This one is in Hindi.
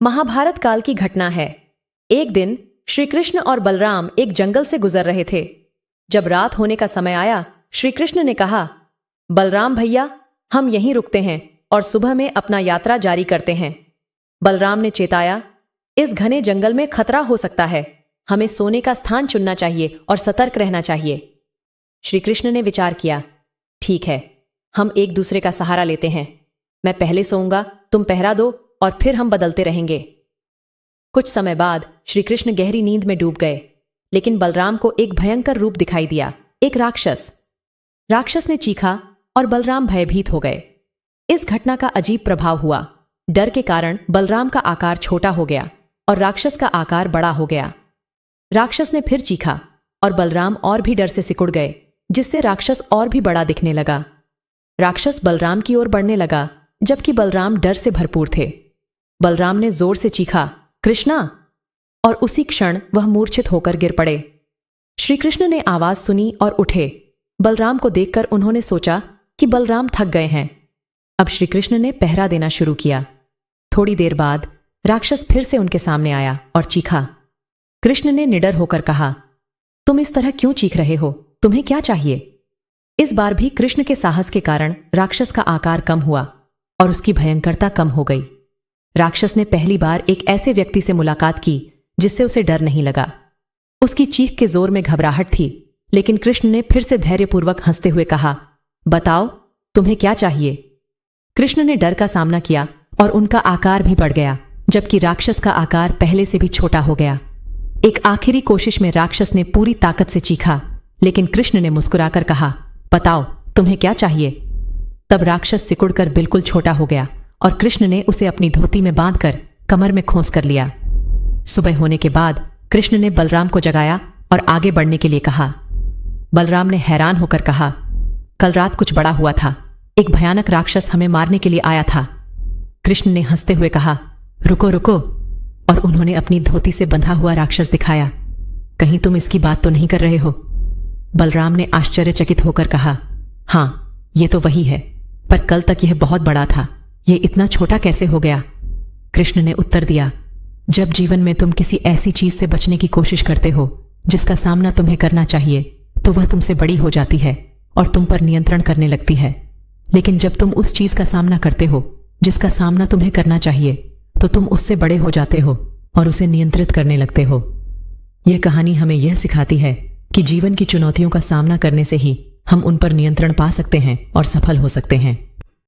महाभारत काल की घटना है। एक दिन श्री कृष्ण और बलराम एक जंगल से गुजर रहे थे। जब रात होने का समय आया, श्री कृष्ण ने कहा, बलराम भैया, हम यहीं रुकते हैं और सुबह में अपना यात्रा जारी करते हैं। बलराम ने चेताया, इस घने जंगल में खतरा हो सकता है, हमें सोने का स्थान चुनना चाहिए और सतर्क रहना चाहिए। श्री कृष्ण ने विचार किया, ठीक है, हम एक दूसरे का सहारा लेते हैं। मैं पहले सोऊंगा, तुम पहरा दो और फिर हम बदलते रहेंगे। कुछ समय बाद श्री कृष्ण गहरी नींद में डूब गए, लेकिन बलराम को एक भयंकर रूप दिखाई दिया, एक राक्षस। राक्षस ने चीखा और बलराम भयभीत हो गए। इस घटना का अजीब प्रभाव हुआ। डर के कारण बलराम का आकार छोटा हो गया और राक्षस का आकार बड़ा हो गया। राक्षस ने फिर चीखा और बलराम और भी डर से सिकुड़ गए, जिससे राक्षस और भी बड़ा दिखने लगा। राक्षस बलराम की ओर बढ़ने लगा, जबकि बलराम डर से भरपूर थे। बलराम ने जोर से चीखा, कृष्णा, और उसी क्षण वह मूर्छित होकर गिर पड़े। श्री कृष्ण ने आवाज सुनी और उठे। बलराम को देखकर उन्होंने सोचा कि बलराम थक गए हैं। अब श्री कृष्ण ने पहरा देना शुरू किया। थोड़ी देर बाद राक्षस फिर से उनके सामने आया और चीखा। कृष्ण ने निडर होकर कहा, तुम इस तरह क्यों चीख रहे हो? तुम्हें क्या चाहिए? इस बार भी कृष्ण के साहस के कारण राक्षस का आकार कम हुआ और उसकी भयंकरता कम हो गई। राक्षस ने पहली बार एक ऐसे व्यक्ति से मुलाकात की जिससे उसे डर नहीं लगा। उसकी चीख के जोर में घबराहट थी, लेकिन कृष्ण ने फिर से धैर्यपूर्वक हंसते हुए कहा, बताओ, तुम्हें क्या चाहिए? कृष्ण ने डर का सामना किया और उनका आकार भी बढ़ गया, जबकि राक्षस का आकार पहले से भी छोटा हो गया। एक आखिरी कोशिश में राक्षस ने पूरी ताकत से चीखा, लेकिन कृष्ण ने मुस्कुराकर कहा, बताओ, तुम्हें क्या चाहिए? तब राक्षस सिकुड़कर बिल्कुल छोटा हो गया और कृष्ण ने उसे अपनी धोती में बांधकर कमर में खोंस कर लिया। सुबह होने के बाद कृष्ण ने बलराम को जगाया और आगे बढ़ने के लिए कहा। बलराम ने हैरान होकर कहा, कल रात कुछ बड़ा हुआ था। एक भयानक राक्षस हमें मारने के लिए आया था। कृष्ण ने हंसते हुए कहा, रुको रुको, और उन्होंने अपनी धोती से बंधा हुआ राक्षस दिखाया। कहीं तुम इसकी बात तो नहीं कर रहे हो? बलराम ने आश्चर्यचकित होकर कहा, हाँ, ये तो वही है, पर कल तक यह बहुत बड़ा था, ये इतना छोटा कैसे हो गया? कृष्ण ने उत्तर दिया, जब जीवन में तुम किसी ऐसी चीज से बचने की कोशिश करते हो जिसका सामना तुम्हें करना चाहिए, तो वह तुमसे बड़ी हो जाती है और तुम पर नियंत्रण करने लगती है। लेकिन जब तुम उस चीज का सामना करते हो जिसका सामना तुम्हें करना चाहिए, तो तुम उससे बड़े हो जाते हो और उसे नियंत्रित करने लगते हो। यह कहानी हमें यह सिखाती है कि जीवन की चुनौतियों का सामना करने से ही हम उन पर नियंत्रण पा सकते हैं और सफल हो सकते हैं।